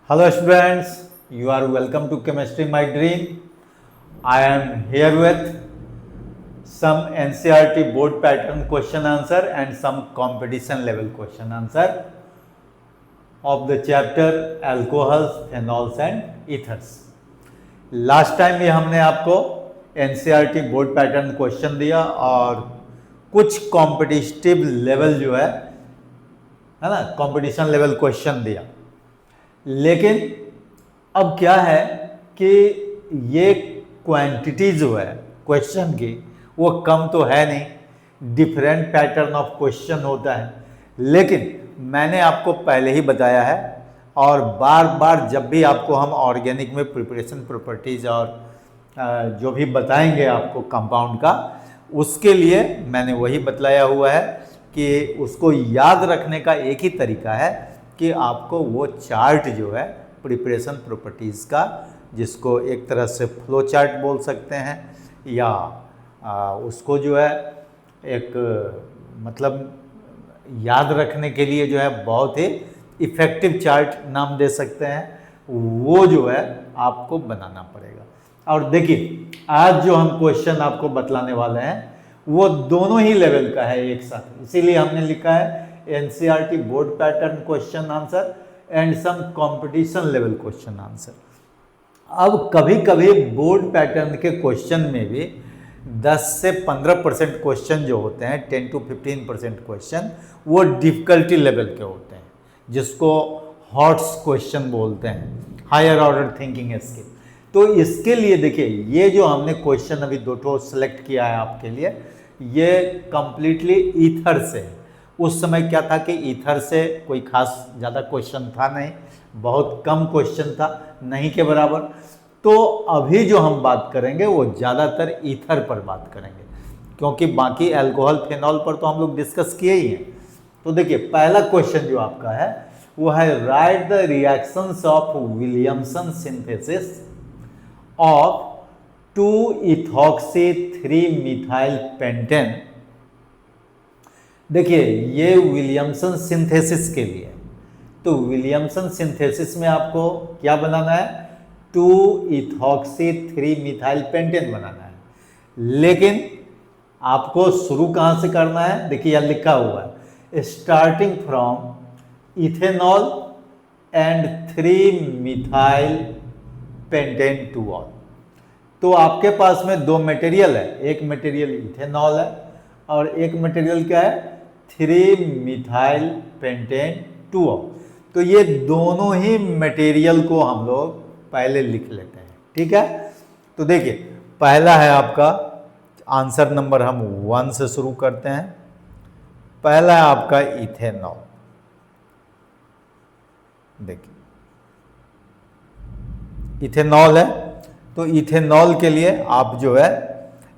Hello students, you are welcome to Chemistry My Dream. I am here with some NCERT board pattern question answer and some competition level question answer of the chapter alcohols, phenols and ethers. Last time भी हमने आपको NCERT board pattern question दिया और कुछ competitive level जो है ना, competition level question दिया। लेकिन अब क्या है कि ये क्वांटिटी जो है क्वेश्चन की वो कम तो है नहीं, डिफरेंट पैटर्न ऑफ क्वेश्चन होता है। लेकिन मैंने आपको पहले ही बताया है और बार बार जब भी आपको हम ऑर्गेनिक में प्रिपरेशन प्रॉपर्टीज और जो भी बताएंगे आपको कंपाउंड का, उसके लिए मैंने वही बतलाया हुआ है कि उसको याद रखने का एक ही तरीका है कि आपको वो चार्ट जो है प्रिपरेशन प्रॉपर्टीज़ का, जिसको एक तरह से फ्लो चार्ट बोल सकते हैं या उसको जो है एक मतलब याद रखने के लिए जो है बहुत ही इफ़ेक्टिव चार्ट नाम दे सकते हैं, वो जो है आपको बनाना पड़ेगा। और देखिए आज जो हम क्वेश्चन आपको बतलाने वाले हैं वो दोनों ही लेवल का है एक साथ, इसीलिए हमने लिखा है NCERT board pattern question answer and some competition level question answer. अब कभी कभी बोर्ड पैटर्न के क्वेश्चन में भी 10 से 15% क्वेश्चन जो होते हैं, 10 to 15% क्वेश्चन वो डिफिकल्टी लेवल के होते हैं, जिसको हॉट्स क्वेश्चन बोलते हैं, हायर ऑर्डर थिंकिंग स्किल। तो इसके लिए देखिए ये जो हमने क्वेश्चन अभी दो ठो सेलेक्ट किया है आपके लिए, ये कंप्लीटली ईथर से है। उस समय क्या था कि ईथर से कोई खास ज़्यादा क्वेश्चन था नहीं, बहुत कम क्वेश्चन था, नहीं के बराबर। तो अभी जो हम बात करेंगे वो ज़्यादातर ईथर पर बात करेंगे, क्योंकि बाकी अल्कोहल फेनॉल पर तो हम लोग डिस्कस किए ही हैं। तो देखिए पहला क्वेश्चन जो आपका है वो है right the reactions of Williamson synthesis of 2-ethoxy 3-methyl pentane. देखिए ये विलियमसन सिंथेसिस के लिए, तो विलियमसन सिंथेसिस में आपको क्या बनाना है, 2-ethoxy 3-methyl पेंटेन बनाना है। लेकिन आपको शुरू कहाँ से करना है, देखिए यहाँ लिखा हुआ है starting from ethanol and 3-methyl pentane 2-ऑल। तो आपके पास में दो मटेरियल है, एक मटेरियल इथेनॉल है और एक मटेरियल क्या है, 3-methyl पेंटेन 2-ऑल। तो ये दोनों ही मटेरियल को हम लोग पहले लिख लेते हैं, ठीक है। तो देखिए पहला है आपका आंसर नंबर, हम 1 से शुरू करते हैं। पहला है आपका इथेनॉल। देखिए इथेनॉल है, तो इथेनॉल के लिए आप जो है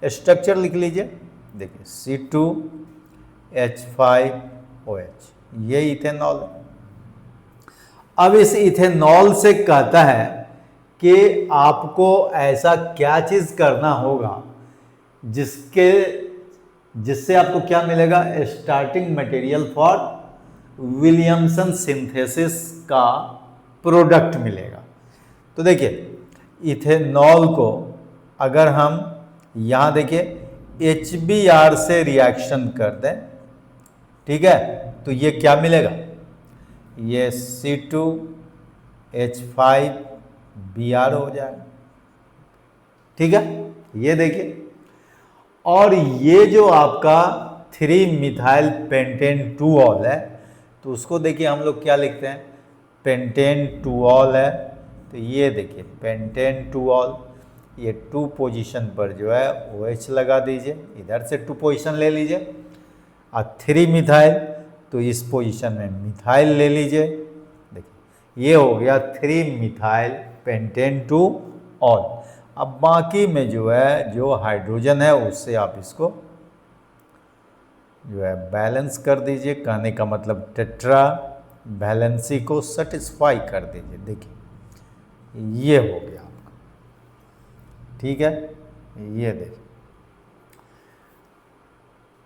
स्ट्रक्चर लिख लीजिए। देखिए C2H5OH, ये इथेनॉल है। अब इस इथेनॉल से कहता है कि आपको ऐसा क्या चीज करना होगा जिससे आपको क्या मिलेगा, starting material for Williamson synthesis का प्रोडक्ट मिलेगा। तो देखिए इथेनॉल को अगर हम यहाँ देखिए HBr से रिएक्शन कर दें, ठीक है, तो ये क्या मिलेगा, ये C2H5Br हो जाएगा, ठीक है। ये देखिए, और ये जो आपका 3-methyl पेंटेन 2-ऑल है, तो उसको देखिए हम लोग क्या लिखते हैं, पेंटेन 2-ऑल है। तो ये देखिए पेंटेन 2-ऑल, ये 2 पोजीशन पर जो है OH लगा दीजिए, इधर से 2 पोजीशन ले लीजिए, और 3-methyl तो इस पोजीशन में मिथाइल ले लीजिए। देखिए ये हो गया 3-methyl पेंटेन 2-ऑल। अब बाकी में जो है जो हाइड्रोजन है उससे आप इसको जो है बैलेंस कर दीजिए, कहने का मतलब टेट्रा वैलेंसी को सेटिस्फाई कर दीजिए। देखिए ये हो गया आपका, ठीक है, ये देखिए,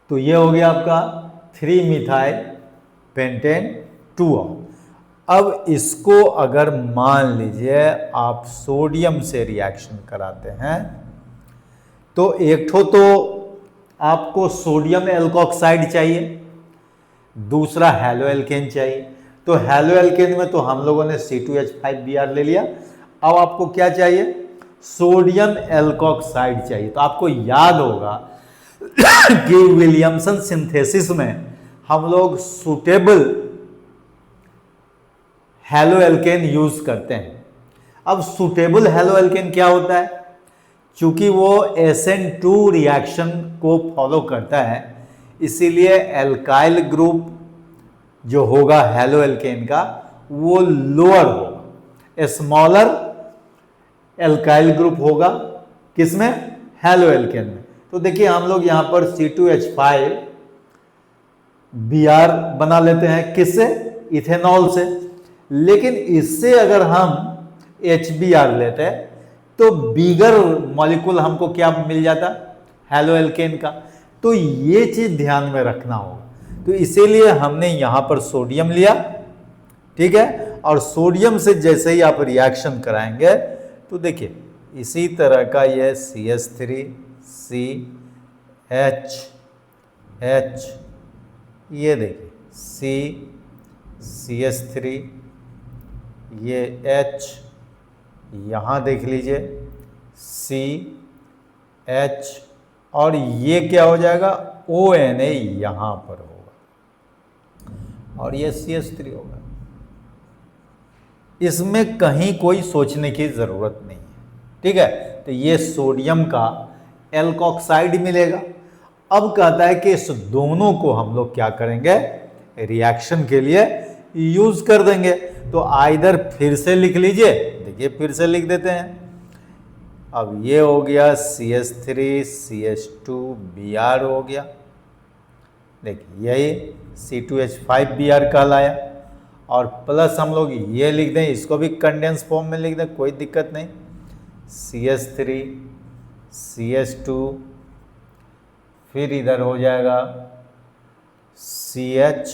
तो ये हो गया आपका 3-methyl पेंटेन 2-ऑल। अब इसको अगर मान लीजिए आप सोडियम से रिएक्शन कराते हैं तो एक ठो तो आपको सोडियम एल्कोक्साइड चाहिए, दूसरा हैलो एल्केन चाहिए। तो हैलो एल्केन में तो हम लोगों ने C2H5Br ले लिया। अब आपको क्या चाहिए? सोडियम एल्कोक्साइड चाहिए। तो आपको याद होगा कि विलियमसन सिंथेसिस में हम लोग सुटेबल हैलो एल्केन यूज करते हैं। अब सुटेबल हैलो एल्केन क्या होता है? चूंकि वो SN2 रिएक्शन को फॉलो करता है, इसीलिए एल्काइल ग्रुप जो होगा हैलो एल्केन का वो लोअर होगा, स्मॉलर एल्काइल ग्रुप होगा। किसमें? हैलो एल्केन में। तो देखिए हम लोग यहां पर C2H5Br बना लेते हैं। किससे? इथेनॉल से। लेकिन इससे अगर हम HBr लेते हैं तो बिगर मॉलिक्यूल हमको क्या मिल जाता? हैलो एल्केन का। तो ये चीज ध्यान में रखना होगा। तो इसीलिए हमने यहां पर सोडियम लिया, ठीक है। और सोडियम से जैसे ही आप रिएक्शन कराएंगे तो देखिए इसी तरह का ये CH3CH, ये देखिए CH3, ये H, यहां देख लीजिए CH, और ये क्या हो जाएगा? ONA यहां पर होगा और ये CH3 होगा। इसमें कहीं कोई सोचने की जरूरत नहीं है, ठीक है। तो ये सोडियम का एल्कोक्साइड मिलेगा। अब कहता है कि इस दोनों को हम लोग क्या करेंगे? रिएक्शन के लिए यूज कर देंगे। तो आइदर फिर से लिख लीजिए, देखिए फिर से लिख देते हैं। अब ये हो गया CH3CH2Br हो गया, देखिए यही C2H5Br कहलाया। और प्लस हम लोग ये लिख दें, इसको भी कंडेंस फॉर्म में लिख दें, कोई दिक्कत नहीं। CH3CH2, फिर इधर हो जाएगा CH,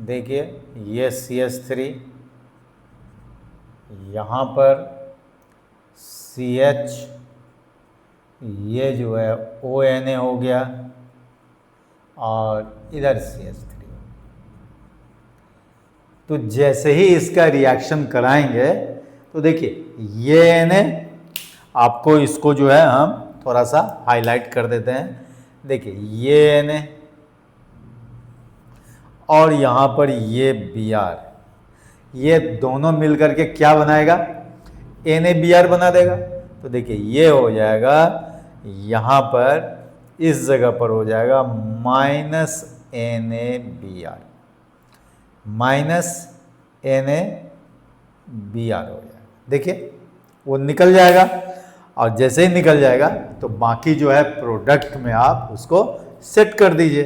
देखिए ये CH3, यहाँ पर CH, ये जो है ONA हो गया और इधर CH3। तो जैसे ही इसका रिएक्शन कराएंगे तो देखिए ये Na, आपको इसको जो है हम थोड़ा सा हाईलाइट कर देते हैं। देखिए ये Na और यहाँ पर ये Br, ये दोनों मिलकर के क्या बनाएगा? NaBr बना देगा। तो देखिए ये हो जाएगा, यहाँ पर इस जगह पर हो जाएगा -NaBr, -NaBr हो जाएगा। देखिए वो निकल जाएगा और जैसे ही निकल जाएगा तो बाकी जो है प्रोडक्ट में आप उसको सेट कर दीजिए।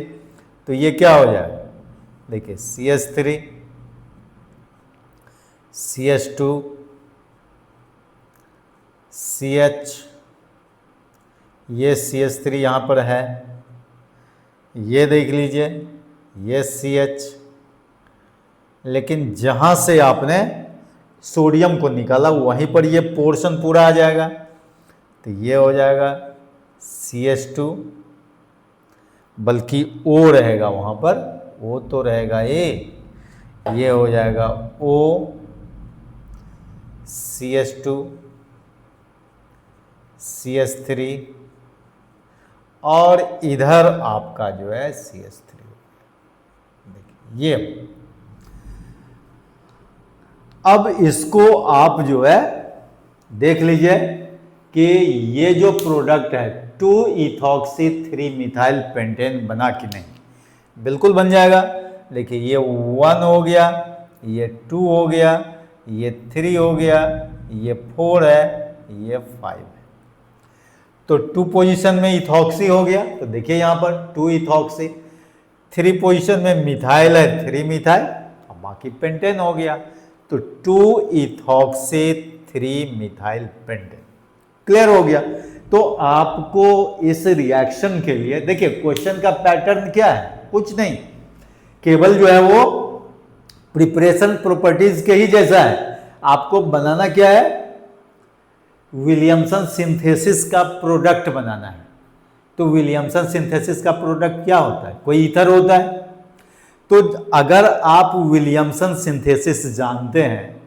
तो ये क्या हो जाएगा? देखिए CH3, CH2, CH, ये CH3 यहाँ पर है, ये देख लीजिए ये CH। लेकिन जहाँ से आपने सोडियम को निकाला वहीं पर ये पोर्शन पूरा आ जाएगा। तो ये हो जाएगा CH2, बल्कि O रहेगा वहाँ पर, O तो रहेगा A, ये हो जाएगा O, CH2, CH3 और इधर आपका जो है CH3। देखिए ये, अब इसको आप जो है देख लीजिए कि ये जो प्रोडक्ट है 2-ethoxy-3-methyl पेंटेन बना कि नहीं? बिल्कुल बन जाएगा। देखिए ये 1 हो गया, ये 2 हो गया, ये 3 हो गया, ये 4 है, ये 5 है। तो 2 पोजीशन में इथॉक्सी हो गया। तो देखिए यहाँ पर 2 इथॉक्सी, 3 पोजीशन में मिथाइल है, 3 मिथाइल, और बाकी पेंटेन हो गया। तो 2-ethoxy-3-methyl पेंटेन क्लियर हो गया। तो आपको इस रिएक्शन के लिए देखिए क्वेश्चन का पैटर्न क्या है, कुछ नहीं, केवल जो है वो प्रिपरेशन प्रॉपर्टीज के ही जैसा है। आपको बनाना क्या है, विलियमसन सिंथेसिस का प्रोडक्ट बनाना है। तो विलियमसन सिंथेसिस का प्रोडक्ट क्या होता है, कोई ईथर होता है। तो अगर आप विलियमसन सिंथेसिस जानते हैं,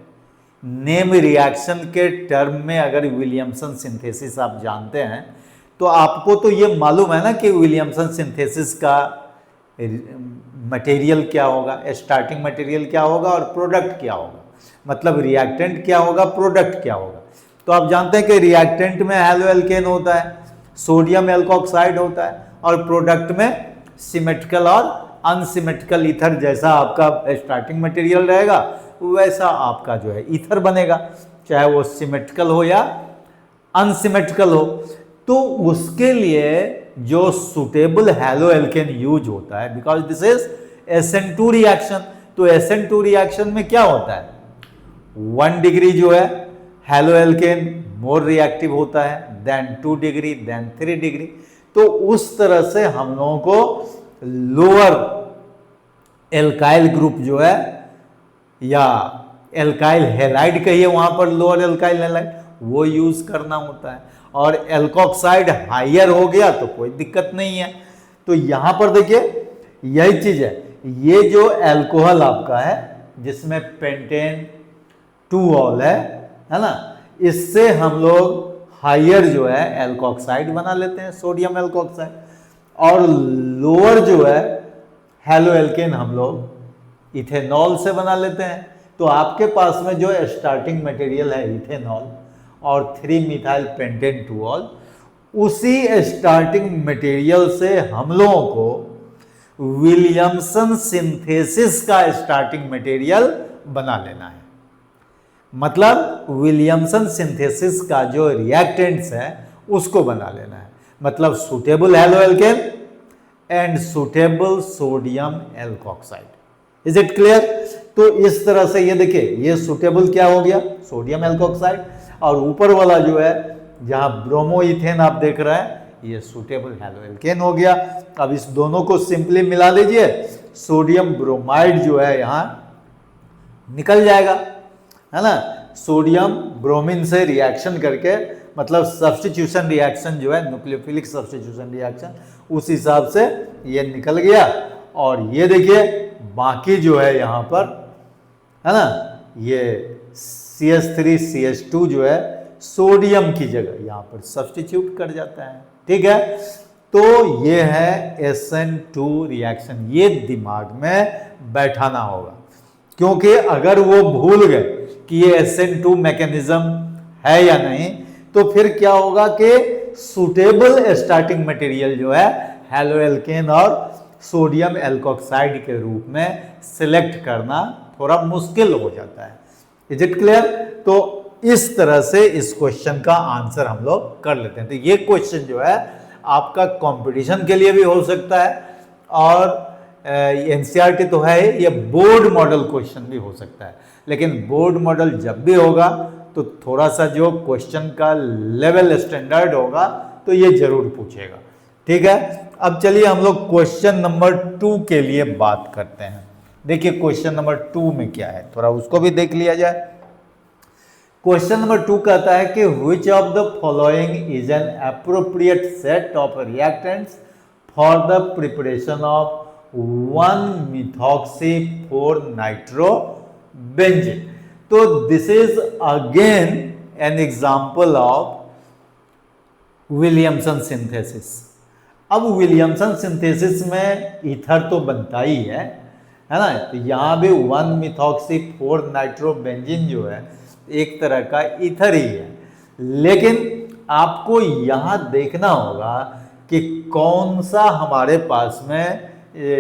नेम रिएक्शन के टर्म में अगर विलियमसन सिंथेसिस आप जानते हैं, तो आपको तो ये मालूम है ना कि विलियमसन सिंथेसिस का मटेरियल क्या होगा, स्टार्टिंग मटेरियल क्या होगा और प्रोडक्ट क्या होगा, मतलब रिएक्टेंट क्या होगा, प्रोडक्ट क्या होगा। तो आप जानते हैं कि रिएक्टेंट में हैलोएल्केन होता है, सोडियम एल्कोक्साइड होता है, और प्रोडक्ट में सिमेट्रिकल और अनसिमेट्रिकल ईथर, जैसा आपका स्टार्टिंग मटेरियल रहेगा वैसा आपका जो है ईथर बनेगा, चाहे वो सिमेट्रिकल हो या अनसिमेट्रिकल हो। तो उसके लिए जो सुटेबल हैलोएल्केन यूज होता है, because this is SN2 reaction. तो SN2 रिएक्शन में क्या होता है, 1 डिग्री जो है हैलोएल्केन मोर रिएक्टिव होता है देन 2 डिग्री देन 3 डिग्री। तो उस तरह से हम लोगों को लोअर एल्काइल ग्रुप जो है, या एल्काइल हैलाइड कहिए, वहां पर लोअर एल्काइल हैलाइड वो यूज करना होता है। और एल्कोक्साइड हायर हो गया तो कोई दिक्कत नहीं है। तो यहां पर देखिए यही चीज है, ये जो एल्कोहल आपका है जिसमें पेंटेन 2 ऑल है ना, इससे हम लोग हायर जो है एल्कोक्साइड बना लेते हैं, सोडियम एल्कोक्साइड, और लोअर जो है हैलोएल्केन हम लोग इथेनॉल से बना लेते हैं। तो आपके पास में जो स्टार्टिंग मटेरियल है इथेनॉल और 3 मिथाइल पेंटेन 2 ऑल, उसी स्टार्टिंग मटेरियल से हम लोगों को विलियमसन सिंथेसिस का स्टार्टिंग मटेरियल बना लेना है। मतलब विलियमसन सिंथेसिस का जो रिएक्टेंट्स है उसको बना लेना है, मतलब suitable haloalkane and suitable sodium alkoxide. Is it clear? तो इस तरह से ये देखिए, ये सुटेबल क्या हो गया, सोडियम एल्कोक्साइड, और ऊपर वाला जो है जहां ब्रोमोइथेन आप देख रहे हैं, ये सुटेबल हैलोएल्केन हो गया। अब इस दोनों को सिंपली मिला लीजिए, सोडियम ब्रोमाइड जो है यहां निकल जाएगा, है ना। सोडियम ब्रोमीन से रिएक्शन करके, मतलब सब्स्टिट्यूशन रिएक्शन जो है, न्यूक्लियोफिलिक सब्स्टिट्यूशन रिएक्शन, उस हिसाब से ये निकल गया। और ये देखिए बाकी जो है यहाँ पर, है ना, ये CH3CH2 जो है सोडियम की जगह यहाँ पर सब्स्टिट्यूट कर जाता है। ठीक है, तो ये है SN2 रिएक्शन। ये दिमाग में बैठाना होगा, क्योंकि अगर वो भूल गए कि ये SN2 मैकेनिज्म है या नहीं, तो फिर क्या होगा कि सुटेबल स्टार्टिंग मटेरियल जो है हैलोएल्केन और सोडियम एल्कोक्साइड के रूप में सिलेक्ट करना थोड़ा मुश्किल हो जाता है। Is it clear? तो इस तरह से इस क्वेश्चन का आंसर हम लोग कर लेते हैं। तो ये क्वेश्चन जो है आपका कंपटीशन के लिए भी हो सकता है, और NCERT तो है, ये बोर्ड मॉडल क्वेश्चन भी हो सकता है। लेकिन बोर्ड मॉडल जब भी होगा तो थोड़ा सा जो क्वेश्चन का लेवल स्टैंडर्ड होगा तो ये जरूर पूछेगा। ठीक है, अब चलिए हम लोग क्वेश्चन नंबर 2 के लिए बात करते हैं। देखिए क्वेश्चन नंबर 2 में क्या है, थोड़ा उसको भी देख लिया जाए। क्वेश्चन नंबर 2 कहता है कि which of the following is an appropriate set of reactants for the preparation of 1-methoxy-4-nitrobenzene। तो this is again an example of Williamson synthesis. अब विलियमसन सिंथेसिस में ईथर तो बनता ही है ना। तो यहाँ भी 1-methoxy-4-nitrobenzene जो है एक तरह का ईथर ही है, लेकिन आपको यहाँ देखना होगा कि कौन सा हमारे पास में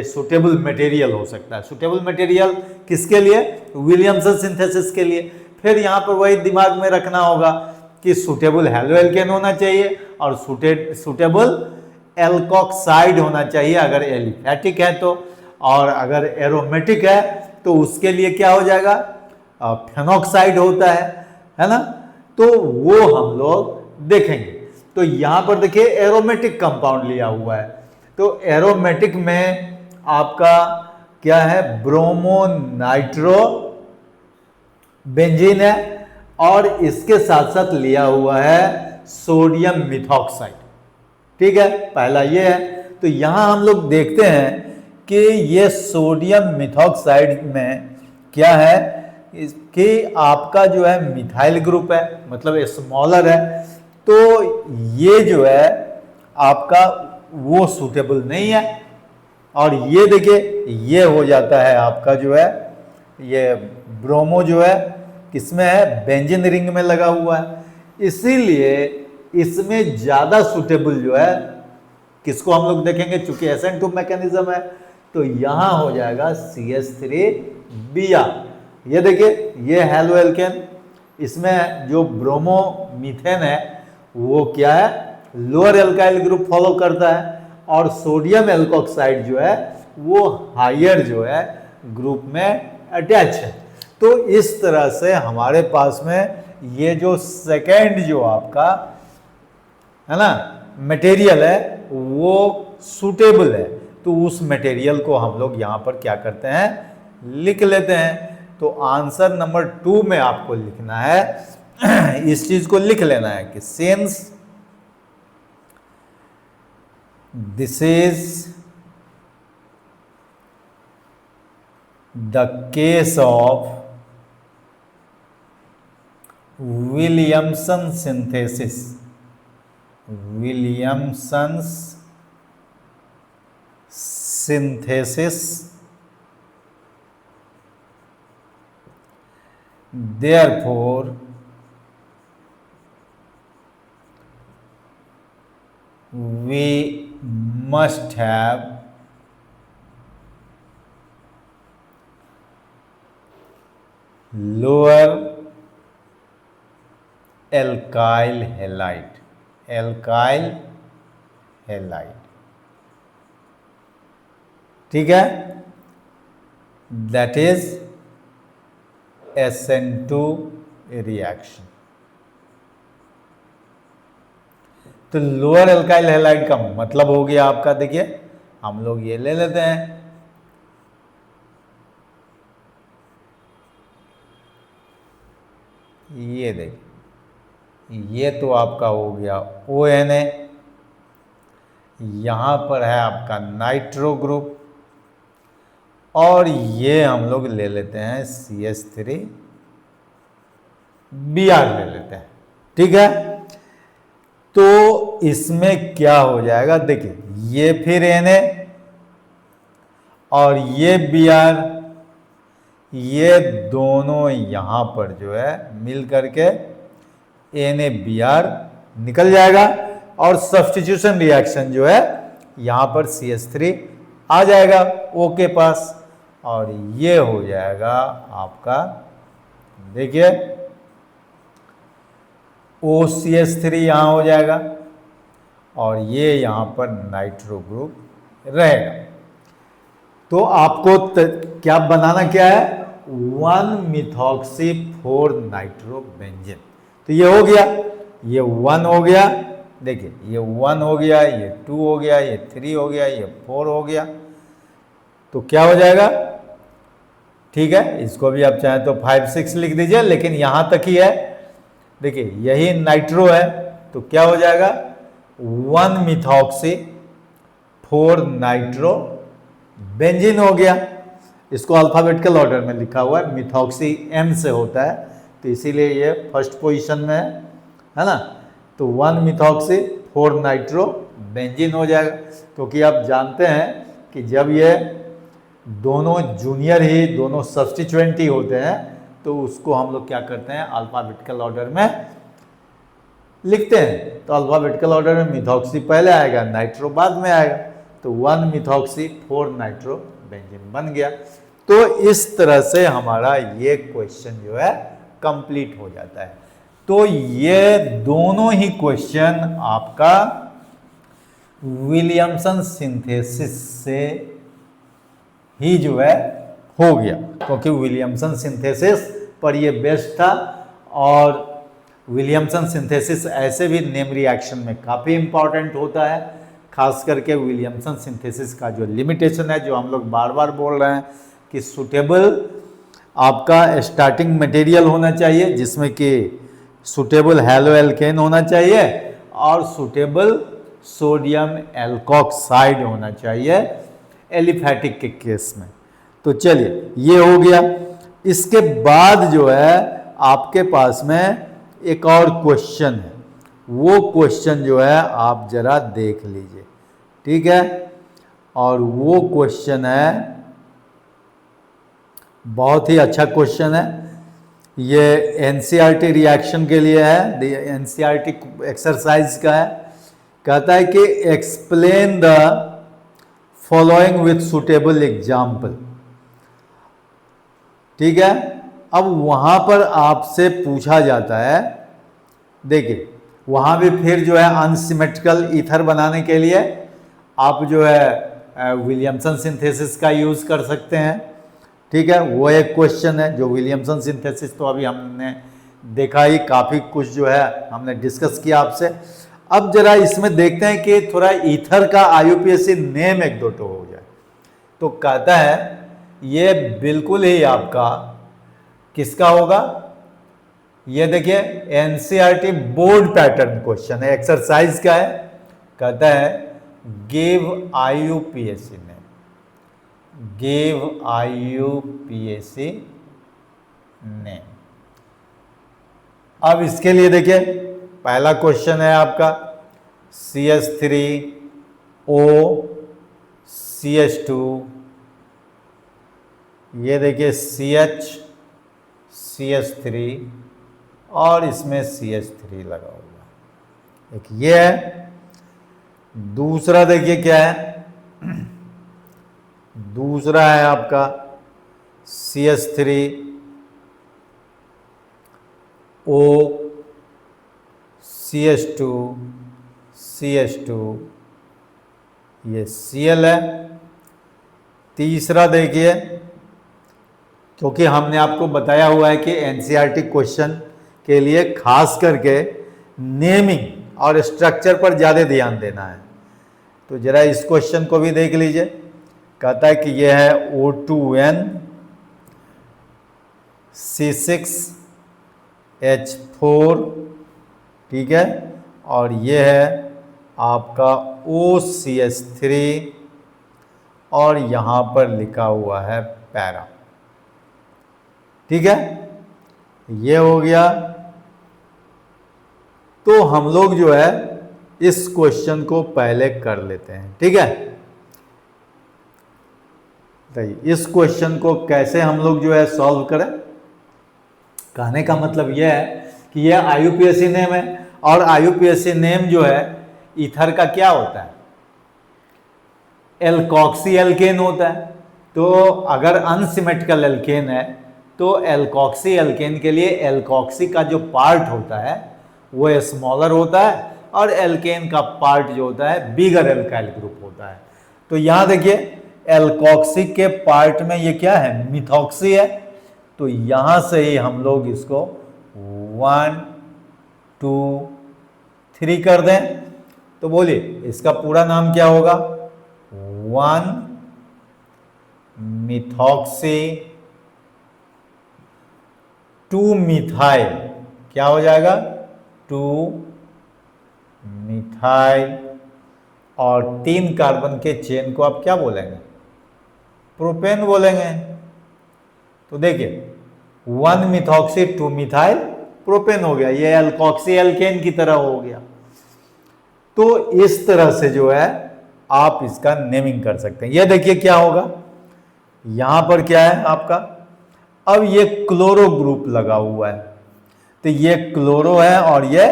सुटेबल मटेरियल हो सकता है। सुटेबल मटेरियल किसके लिए? विलियमसन सिंथेसिस के लिए। फिर यहाँ पर वही दिमाग में रखना होगा कि सुटेबल हैलोएल्केन होना चाहिए और सुटेबल एल्कोक्साइड होना चाहिए अगर एलिफैटिक है तो, और अगर एरोमेटिक है तो उसके लिए क्या हो जाएगा, फेनोक्साइड होता है ना। तो वो हम लोग देखेंगे। तो यहां पर देखिए एरोमेटिक कंपाउंड लिया हुआ है, तो एरोमेटिक में आपका क्या है, ब्रोमो नाइट्रो बेंजीन है, और इसके साथ साथ लिया हुआ है सोडियम मिथॉक्साइड। ठीक है, पहला ये है। तो यहां हम लोग देखते हैं कि ये सोडियम मिथॉक्साइड में क्या है कि आपका जो है मिथाइल ग्रुप है, मतलब स्मॉलर है, तो ये जो है आपका वो सूटेबल नहीं है। और ये देखिए ये हो जाता है आपका जो है ये ब्रोमो जो है किसमें है, बेंजीन रिंग में लगा हुआ है, इसीलिए इसमें ज्यादा सूटेबल जो है किसको हम लोग देखेंगे, चूंकि SN2 मैकेनिज्म है, तो यहां हो जाएगा CH3Br। ये देखिए ये हेलो एल्केन, इसमें जो ब्रोमो मीथेन है वो क्या है, लोअर एल्काइल ग्रुप फॉलो करता है, और सोडियम एल्कोक्साइड जो है वो हायर जो है ग्रुप में अटैच है। तो इस तरह से हमारे पास में ये जो सेकेंड जो आपका है ना मटेरियल है वो सूटेबल है, तो उस मटेरियल को हम लोग यहां पर क्या करते हैं, लिख लेते हैं। तो आंसर नंबर 2 में आपको लिखना है इस चीज को लिख लेना है कि since this is the case of Williamson synthesis, Williamson's synthesis, therefore we must have lower alkyl halide, alkyl halide। ठीक है, दैट इज SN2 रिएक्शन। तो लोअर एल्काइल हैलाइड का मतलब हो गया आपका, देखिए हम लोग ये ले लेते हैं, ये देखिए ये तो आपका हो गया ONA, यहां पर है आपका नाइट्रो ग्रुप, और ये हम लोग ले लेते हैं CH3Br ले लेते हैं। ठीक है, तो इसमें क्या हो जाएगा, देखिए ये फिर Na और ये Br, ये दोनों यहां पर जो है मिल करके NaBr निकल जाएगा, और सब्स्टिट्यूशन रिएक्शन जो है यहां पर CH3 आ जाएगा O के पास, और ये हो जाएगा आपका, देखिए OCH3 यहां हो जाएगा, और ये यहां पर नाइट्रो ग्रुप रहेगा। तो आपको क्या बनाना क्या है, 1-methoxy-4 नाइट्रोबेंजीन। तो ये हो गया, ये 1 हो गया, देखिए ये 1 हो गया, ये 2 हो गया, ये 3 हो गया, ये 4 हो गया, तो क्या हो जाएगा, ठीक है, इसको भी आप चाहें तो 5-6 लिख दीजिए, लेकिन यहां तक ही है। देखिए यही नाइट्रो है, तो क्या हो जाएगा, 1-methoxy-4 नाइट्रोबेंजीन हो गया। इसको अल्फाबेटिकल ऑर्डर में लिखा हुआ है, मिथॉक्सी M से होता है, तो इसीलिए ये फर्स्ट पोजीशन में है ना। तो 1-methoxy-4 नाइट्रोबेंजीन हो जाएगा, क्योंकि आप जानते हैं कि जब ये दोनों जूनियर ही, दोनों सब्स्टिट्यूएंट ही होते हैं, तो उसको हम लोग क्या करते हैं, अल्फाबेटिकल ऑर्डर में लिखते हैं। तो अल्फाबेटिकल ऑर्डर में मिथॉक्सी पहले आएगा, नाइट्रो बाद में आएगा, तो 1-methoxy-4 नाइट्रोबेंजीन बन गया। तो इस तरह से हमारा ये क्वेश्चन जो है कंप्लीट हो जाता है। तो ये दोनों ही क्वेश्चन आपका विलियमसन सिंथेसिस से ही जो है हो गया, क्योंकि विलियमसन सिंथेसिस पर ये बेस्ड था, और विलियमसन सिंथेसिस ऐसे भी नेम रिएक्शन में काफ़ी इंपॉर्टेंट होता है, खास करके विलियमसन सिंथेसिस का जो लिमिटेशन है, जो हम लोग बार बार बोल रहे हैं कि सूटेबल आपका स्टार्टिंग मटेरियल होना चाहिए, जिसमें कि सूटेबल हैलो एल्केन होना चाहिए और सूटेबल सोडियम एल्कोक्साइड होना चाहिए एलिफैटिक के केस में। तो चलिए ये हो गया। इसके बाद जो है आपके पास में एक और क्वेश्चन है, वो क्वेश्चन जो है आप जरा देख लीजिए, ठीक है। और वो क्वेश्चन है, बहुत ही अच्छा क्वेश्चन है, ये एनसीईआरटी रिएक्शन के लिए है, एनसीईआरटी एक्सरसाइज का है। कहता है कि explain the following with suitable example, ठीक है। अब वहां पर आपसे पूछा जाता है, देखिए वहां भी फिर जो है अनसिमेट्रिकल ईथर बनाने के लिए आप जो है विलियमसन सिंथेसिस का यूज कर सकते हैं, ठीक है। वो एक क्वेश्चन है जो विलियमसन सिंथेसिस तो अभी हमने देखा ही, काफ़ी कुछ जो है हमने डिस्कस किया आपसे। अब जरा इसमें देखते हैं कि थोड़ा ईथर का आईयूपीएसी नेम एक दो तो हो जाए। तो कहता है ये बिल्कुल ही आपका किसका होगा, ये देखिए एनसीईआरटी बोर्ड पैटर्न क्वेश्चन है, एक्सरसाइज का है। कहता है give IUPAC name, give IUPAC name. अब इसके लिए देखिए पहला क्वेश्चन है आपका CH3O CH2, ये देखिए CH CH3 और इसमें CH3 लगा हुआ, एक ये है। दूसरा देखिए क्या है, दूसरा है आपका CH3O CH2 CH2, ये Cl है। तीसरा देखिए, क्योंकि हमने आपको बताया हुआ है कि एनसीईआरटी क्वेश्चन के लिए खास करके नेमिंग और स्ट्रक्चर पर ज़्यादा ध्यान देना है, तो जरा इस क्वेश्चन को भी देख लीजिए। कहता है कि यह है O2N C6H4, ठीक है, और यह है आपका OCH3 और यहाँ पर लिखा हुआ है पैरा, ठीक है, ये हो गया। तो हम लोग जो है इस क्वेश्चन को पहले कर लेते हैं, ठीक है। तो इस क्वेश्चन को कैसे हम लोग जो है सॉल्व करें, कहने का मतलब यह है कि यह आईयूपीएसी नेम है और आईयूपीएसी नेम जो है ईथर का क्या होता है, एल्कोक्सी एल्केन होता है। तो अगर अनसिमेट्रिकल एल्केन है तो एल्कोक्सी एल्केन के लिए एल्कोक्सी का जो पार्ट होता है वो स्मॉलर होता है और एल्केन का पार्ट जो होता है बिगर एल्काइल ग्रुप होता है। तो यहां देखिए एल्कोक्सी के पार्ट में ये क्या है, मिथॉक्सी है। तो यहां से ही हम लोग इसको 1 2 3 कर दें, तो बोलिए इसका पूरा नाम क्या होगा, 1 मिथॉक्सी 2 मिथाइल, क्या हो जाएगा 2 मिथाइल, और 3 कार्बन के चेन को आप क्या बोलेंगे, प्रोपेन बोलेंगे। तो देखिए 1 मिथॉक्सी 2 मिथाइल प्रोपेन हो गया, ये एल्कोक्सी एल्केन की तरह हो गया। तो इस तरह से जो है आप इसका नेमिंग कर सकते हैं। ये देखिए क्या होगा, यहां पर क्या है आपका, अब ये क्लोरो ग्रुप लगा हुआ है, तो ये क्लोरो है और ये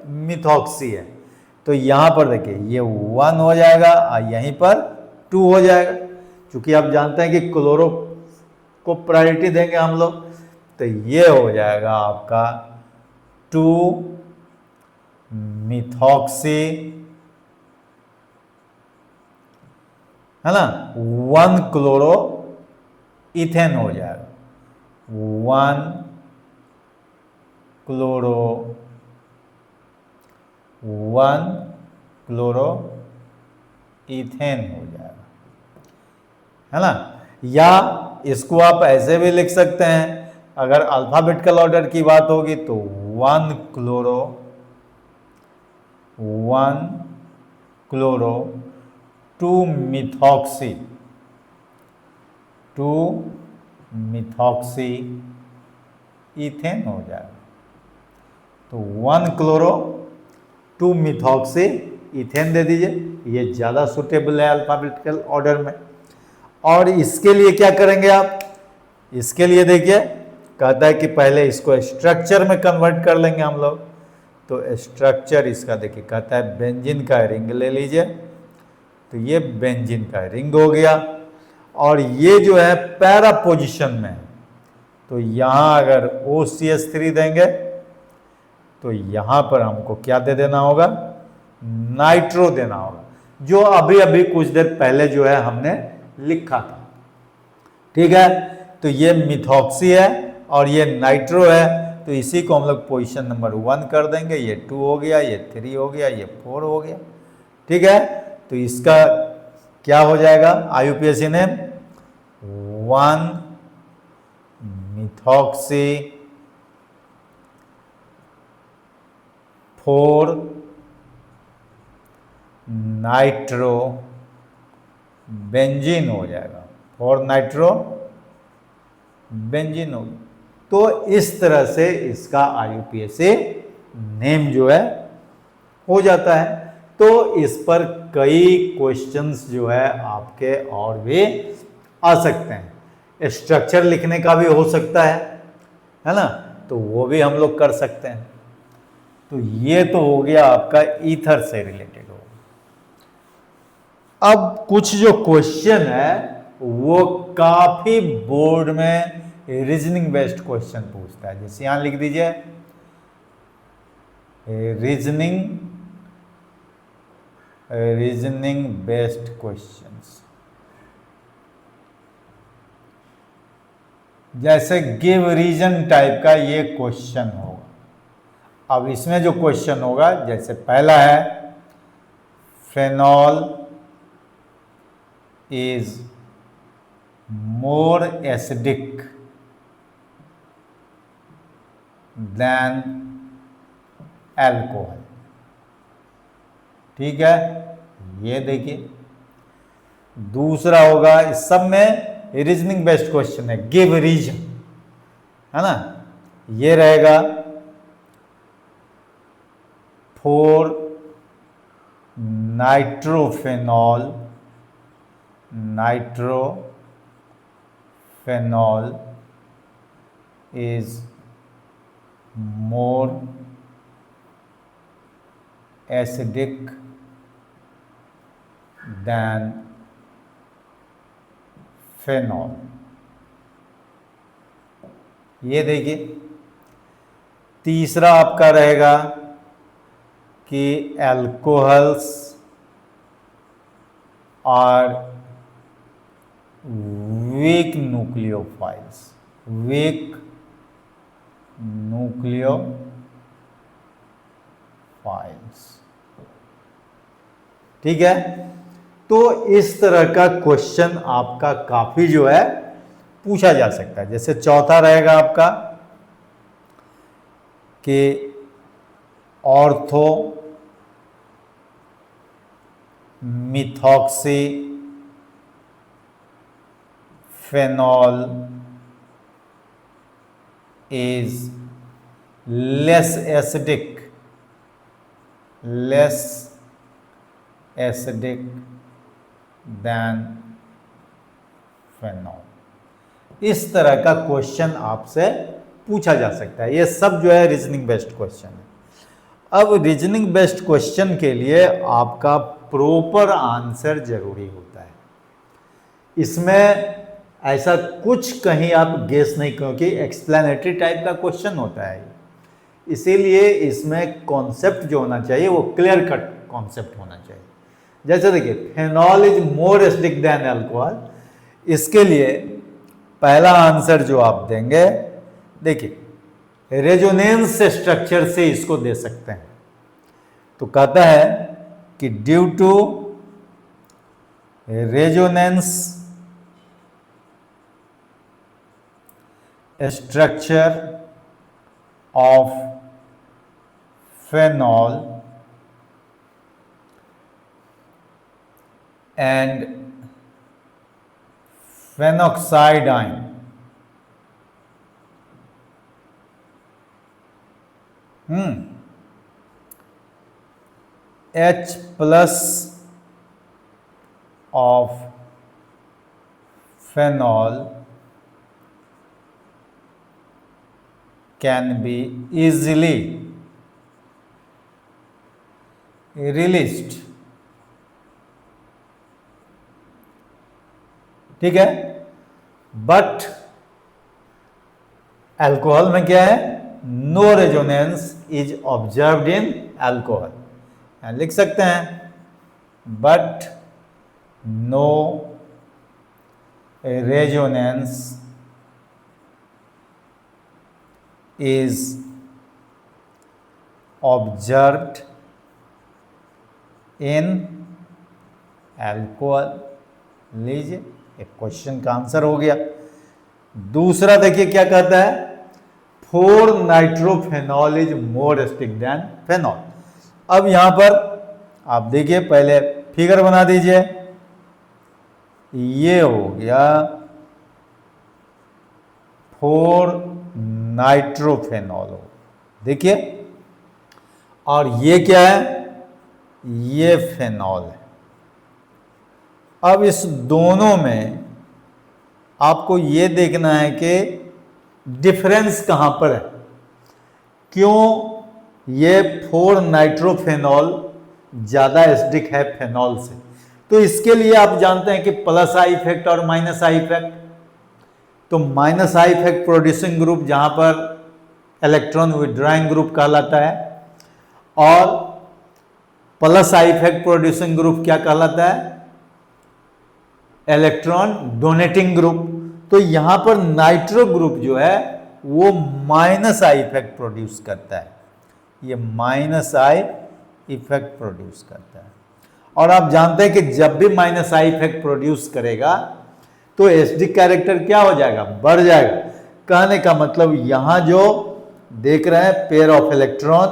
मिथॉक्सी है। तो यहां पर देखिए ये 1 हो जाएगा और यहीं पर 2 हो जाएगा, क्योंकि आप जानते हैं कि क्लोरो को प्रायोरिटी देंगे हम लोग। तो ये हो जाएगा आपका 2 मिथॉक्सी, है ना, 1 क्लोरो इथेन हो जाएगा, 1 क्लोरो 1 क्लोरो इथेन हो जाएगा, है ना। या इसको आप ऐसे भी लिख सकते हैं, अगर अल्फाबेटिकल ऑर्डर की बात होगी तो 1 क्लोरो 2 मिथॉक्सी 2 मिथॉक्सी इथेन हो जाएगा। तो 1 क्लोरो 2 मिथॉक्सी इथेन दे दीजिए, ये ज़्यादा सुटेबल है अल्फाबेटिकल ऑर्डर में। और इसके लिए क्या करेंगे आप, इसके लिए देखिए कहता है कि पहले इसको स्ट्रक्चर में कन्वर्ट कर लेंगे हम लोग। तो स्ट्रक्चर इसका देखिए कहता है बेंजीन का रिंग ले लीजिए, तो ये बेंजीन का रिंग हो गया। और ये जो है पैरा पोजीशन में है, तो यहाँ अगर OCH3 देंगे तो यहाँ पर हमको क्या दे देना होगा, नाइट्रो देना होगा, जो अभी अभी कुछ देर पहले जो है हमने लिखा था। ठीक है, तो ये मिथॉक्सी है और ये नाइट्रो है, तो इसी को हम लोग पोजीशन नंबर 1 कर देंगे। ये 2 हो गया, ये 3 हो गया, ये 4 हो गया। ठीक है, तो इसका क्या हो जाएगा IUPAC ने 1 मिथॉक्सी 4 नाइट्रो बेंजीन हो जाएगा, 4 नाइट्रो बेंजीन हो गया। तो इस तरह से इसका IUPAC नेम जो है हो जाता है। तो इस पर कई क्वेश्चंस जो है आपके और भी आ सकते हैं। स्ट्रक्चर लिखने का भी हो सकता है ना, तो वो भी हम लोग कर सकते हैं। तो ये तो हो गया आपका ईथर से रिलेटेड हो। अब कुछ जो क्वेश्चन है वो काफी बोर्ड में रीजनिंग बेस्ड क्वेश्चन पूछता है। जैसे यहां लिख दीजिए रीजनिंग बेस्ड क्वेश्चंस। जैसे गिव रीजन टाइप का ये क्वेश्चन होगा। अब इसमें जो क्वेश्चन होगा, जैसे पहला है phenol is more acidic than alcohol. ठीक है, ये देखिए। दूसरा होगा, इस सब में रीजनिंग बेस्ड क्वेश्चन है, गिव रीजन, है ना। ये रहेगा four nitrophenol is more acidic than phenol. ये देखिए। तीसरा आपका रहेगा कि एल्कोहल्स आर वीक न्यूक्लियोफाइल्स, ठीक है। तो इस तरह का क्वेश्चन आपका काफी जो है पूछा जा सकता है। जैसे चौथा रहेगा आपका कि ortho methoxy phenol is less acidic than phenol। इस तरह का क्वेश्चन आपसे पूछा जा सकता है। ये सब जो है रीजनिंग बेस्ड क्वेश्चन है। अब रीजनिंग बेस्ड क्वेश्चन के लिए आपका प्रॉपर आंसर जरूरी होता है। इसमें ऐसा कुछ कहीं आप गेस नहीं, क्योंकि एक्सप्लेनेटरी टाइप का क्वेश्चन होता है, इसीलिए इसमें कॉन्सेप्ट जो होना चाहिए वो क्लियर कट कॉन्सेप्ट होना चाहिए। जैसे देखिए phenol is more acidic then alcohol, इसके लिए पहला आंसर जो आप देंगे, देखिए रेजोनेंस स्ट्रक्चर से इसको दे सकते हैं। तो कहता है कि due to resonance structure of phenol and phenoxidine H plus of phenol can be easily released. ठीक है, बट अल्कोहल में क्या है, no resonance is observed in alcohol, लिख सकते हैं but no resonance is observed in alcohol. लीजिए, एक क्वेश्चन का आंसर हो गया। दूसरा देखिए क्या कहता है, 4 nitrophenol is more acidic than phenol. अब यहां पर आप देखिए, पहले फिगर बना दीजिए, ये हो गया 4 नाइट्रोफेनॉल हो, देखिए, और ये क्या है, ये फेनॉल है। अब इस दोनों में आपको ये देखना है कि डिफरेंस कहां पर है, क्यों ये 4 नाइट्रोफेनॉल ज्यादा एसिडिक है फेनॉल से। तो इसके लिए आप जानते हैं कि प्लस आई इफेक्ट और माइनस आई इफेक्ट। तो minus I effect producing group जहां पर इलेक्ट्रॉन विड्रॉइंग ग्रुप कहलाता है, और plus I effect producing group क्या कहलाता है, इलेक्ट्रॉन डोनेटिंग ग्रुप। तो यहां पर नाइट्रो ग्रुप जो है वो माइनस आई इफेक्ट प्रोड्यूस करता है, ये माइनस आई इफेक्ट प्रोड्यूस करता है। और आप जानते हैं कि जब भी माइनस आई इफेक्ट प्रोड्यूस करेगा तो एसिडिक कैरेक्टर क्या हो जाएगा, बढ़ जाएगा। कहने का मतलब यहां जो देख रहे हैं पेयर ऑफ इलेक्ट्रॉन,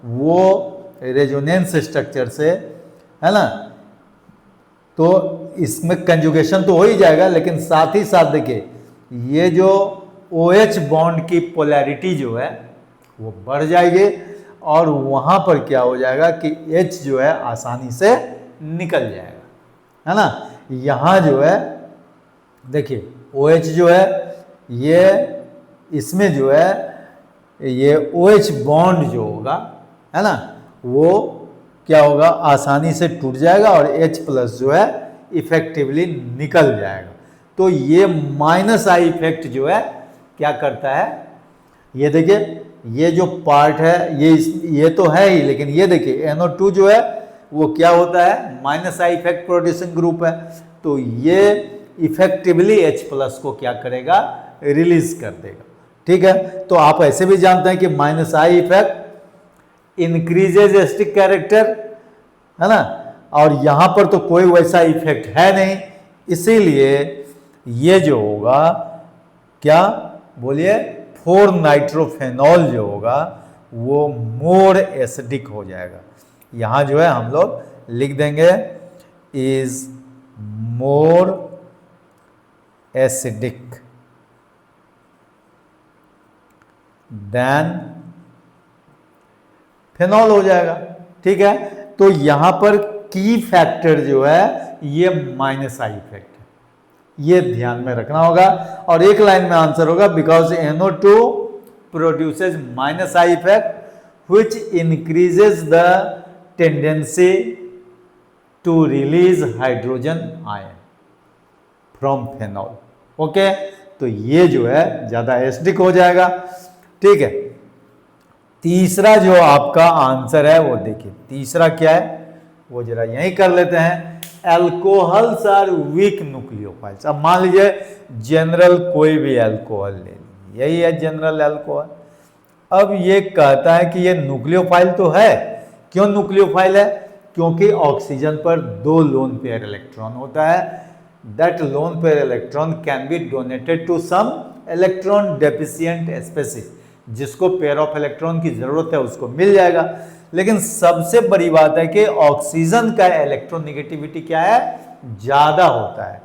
वो रेजोनेंस स्ट्रक्चर से है ना, तो इसमें कंजुगेशन तो हो ही जाएगा, लेकिन साथ ही साथ देखिए ये जो OH बॉन्ड की पोलैरिटी जो है वो बढ़ जाएगी, और वहां पर क्या हो जाएगा कि H जो है आसानी से निकल जाएगा, है ना। यहां जो है देखिए OH जो है ये, इसमें जो है ये OH बॉन्ड जो होगा, है ना, वो क्या होगा, आसानी से टूट जाएगा, और H प्लस जो है इफेक्टिवली निकल जाएगा। तो ये माइनस आई इफेक्ट जो है क्या करता है, ये देखिए ये जो पार्ट है ये तो है ही, लेकिन ये देखिए NO2 जो है वो क्या होता है, minus I effect producing group है। तो ये इफेक्टिवली H प्लस को क्या करेगा, रिलीज कर देगा। ठीक है, तो आप ऐसे भी जानते हैं कि minus I effect increases acidic character, है ना, और यहां पर तो कोई वैसा इफेक्ट है नहीं, इसीलिए ये जो होगा क्या बोलिए, 4 नाइट्रोफेनॉल जो होगा वो मोर एसिडिक हो जाएगा। यहां जो है हम लोग लिख देंगे is more acidic than phenol हो जाएगा। ठीक है, तो यहां पर की फैक्टर जो है ये माइनस आई इफेक्ट है, ये ध्यान में रखना होगा। और एक लाइन में आंसर होगा because NO2 produces minus I effect which increases the tendency to release hydrogen ion from phenol. Okay, तो ये जो है ज्यादा एसिडिक हो जाएगा। ठीक है, तीसरा जो आपका आंसर है वो देखिए, तीसरा क्या है वो जरा यही कर लेते हैं, एल्कोहल्स आर वीक न्यूक्लियोफाइल्स। अब मान लीजिए जनरल कोई भी अल्कोहल ले लीजिए, यही है जनरल अल्कोहल। अब ये कहता है कि ये न्यूक्लियोफाइल तो है, क्यों न्यूक्लियोफाइल है? क्योंकि ऑक्सीजन पर 2 लोन पेयर इलेक्ट्रॉन होता है। That lone pair electron can be donated to some electron deficient species, जिसको पेयर ऑफ इलेक्ट्रॉन की जरूरत है उसको मिल जाएगा। लेकिन सबसे बड़ी बात है कि ऑक्सीजन का इलेक्ट्रोनेगेटिविटी क्या है? ज्यादा होता है।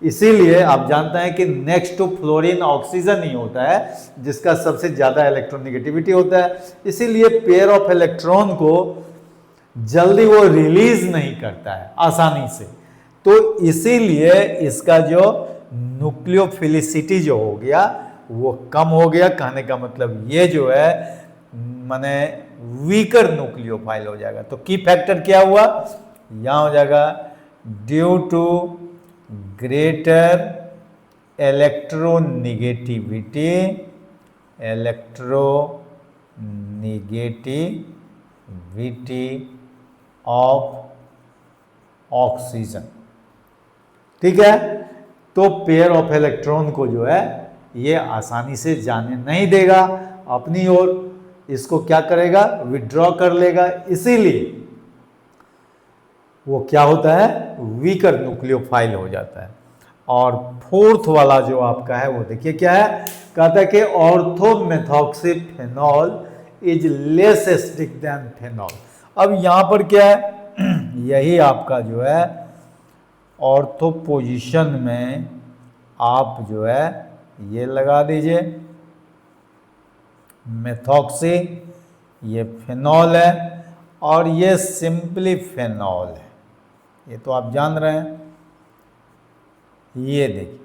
इसीलिए आप जानते हैं कि नेक्स्ट टू फ्लोरीन ऑक्सीजन ही होता है जिसका सबसे ज्यादा इलेक्ट्रोनेगेटिविटी होता है। इसीलिए पेयर ऑफ इलेक्ट्रॉन को जल्दी वो रिलीज नहीं करता है आसानी से, तो इसीलिए इसका जो न्यूक्लियोफिलिसिटी जो हो गया वो कम हो गया। कहने का मतलब ये जो है माने वीकर न्यूक्लियोफाइल हो जाएगा। तो की फैक्टर क्या हुआ? यहां हो जाएगा due to greater electronegativity of oxygen. ठीक है, तो पेयर ऑफ इलेक्ट्रॉन को जो है ये आसानी से जाने नहीं देगा अपनी ओर, इसको क्या करेगा? विड्रॉ कर लेगा। इसीलिए वो क्या होता है? वीकर न्यूक्लियोफाइल हो जाता है। और फोर्थ वाला जो आपका है वो देखिए क्या है? कहता है कि orthomethoxyphenol is less acidic than phenol. अब यहां पर क्या है? यही आपका जो है ऑर्थो पोजीशन में आप जो है ये लगा दीजिए मेथॉक्सी, ये फेनॉल है और ये सिंपली फेनॉल है। ये तो आप जान रहे हैं। ये देखिए,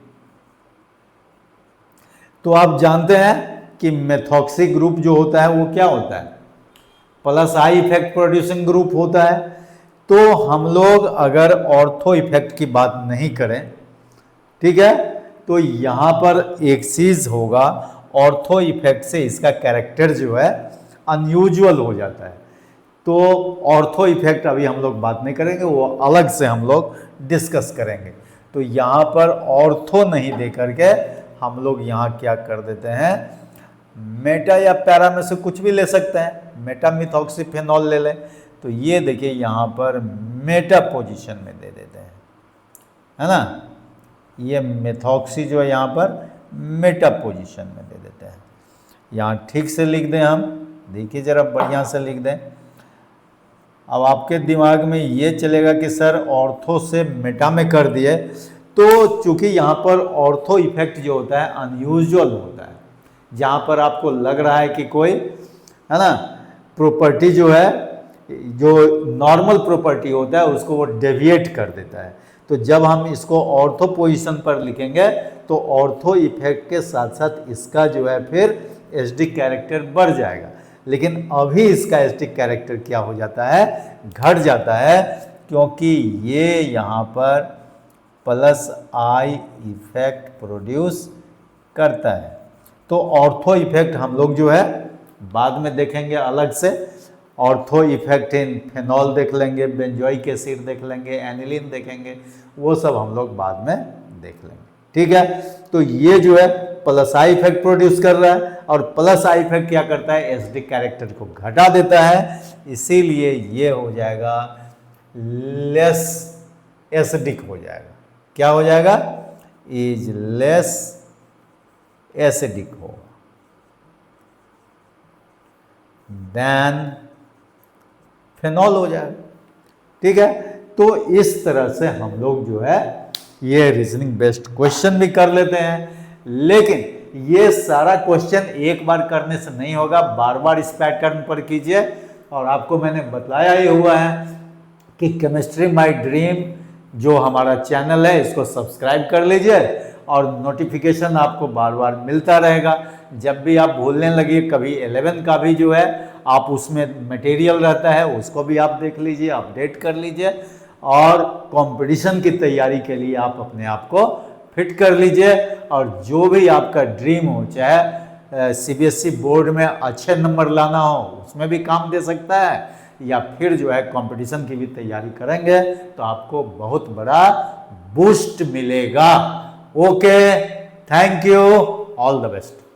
तो आप जानते हैं कि मेथॉक्सी ग्रुप जो होता है वो क्या होता है? Plus I effect producing group होता है। तो हम लोग अगर ऑर्थो इफेक्ट की बात नहीं करें, ठीक है, तो यहां पर एक चीज होगा, ऑर्थो इफेक्ट से इसका कैरेक्टर जो है अनयूजुअल हो जाता है। तो ऑर्थो इफेक्ट अभी हम लोग बात नहीं करेंगे, वो अलग से हम लोग डिस्कस करेंगे। तो यहाँ पर ऑर्थो नहीं दे करके हम लोग यहाँ क्या कर देते हैं? मेटा या पैरा में से कुछ भी ले सकते हैं। मेटा मिथॉक्सीफेनॉल ले लें, तो ये देखिए यहाँ पर मेटा पोजीशन में दे देते हैं, है ना। ये मेथॉक्सी जो है यहाँ पर मेटा पोजीशन में दे देते हैं। यहाँ ठीक से लिख दें हम, देखिए जरा बढ़िया से लिख दें। अब आपके दिमाग में ये चलेगा कि सर ऑर्थो से मेटा में कर दिए, तो चूंकि यहाँ पर ऑर्थो इफेक्ट जो होता है अनयूजुअल होता है, जहाँ पर आपको लग रहा है कि कोई, है ना, प्रॉपर्टी जो है, जो नॉर्मल प्रॉपर्टी होता है उसको वो डेविएट कर देता है। तो जब हम इसको ऑर्थो पोजीशन पर लिखेंगे तो ऑर्थो इफेक्ट के साथ साथ इसका जो है फिर एसिडिक कैरेक्टर बढ़ जाएगा। लेकिन अभी इसका एसिडिक कैरेक्टर क्या हो जाता है? घट जाता है, क्योंकि ये यहाँ पर प्लस आई इफेक्ट प्रोड्यूस करता है। तो ऑर्थो इफेक्ट हम लोग जो है बाद में देखेंगे अलग से। ऑर्थो इफेक्ट इन फेनॉल देख लेंगे, बेंजोइक एसिड देख लेंगे, एनिलीन देखेंगे, वो सब हम लोग बाद में देख लेंगे। ठीक है, तो ये जो है प्लस आई इफेक्ट प्रोड्यूस कर रहा है, और प्लस आई इफेक्ट क्या करता है? एसिडिक कैरेक्टर को घटा देता है। इसीलिए ये हो जाएगा लेस एसिडिक हो जाएगा। क्या हो जाएगा? इज लेस एसिडिक होगा देन फेनॉल हो जाएगा। ठीक है, तो इस तरह से हम लोग जो है ये रीजनिंग बेस्ड क्वेश्चन भी कर लेते हैं। लेकिन ये सारा क्वेश्चन एक बार करने से नहीं होगा, बार बार इस पैटर्न पर कीजिए। और आपको मैंने बताया ही हुआ है कि केमिस्ट्री माय ड्रीम जो हमारा चैनल है इसको सब्सक्राइब कर लीजिए, और नोटिफिकेशन आपको बार बार मिलता रहेगा। जब भी आप भूलने लगिए, कभी 11 का भी जो है आप उसमें मटेरियल रहता है उसको भी आप देख लीजिए, अपडेट कर लीजिए, और कंपटीशन की तैयारी के लिए आप अपने आप को फिट कर लीजिए। और जो भी आपका ड्रीम हो, चाहे सीबीएसई बोर्ड में अच्छे नंबर लाना हो, उसमें भी काम दे सकता है, या फिर जो है कंपटीशन की भी तैयारी करेंगे तो आपको बहुत बड़ा बूस्ट मिलेगा। Okay, thank you, all the best.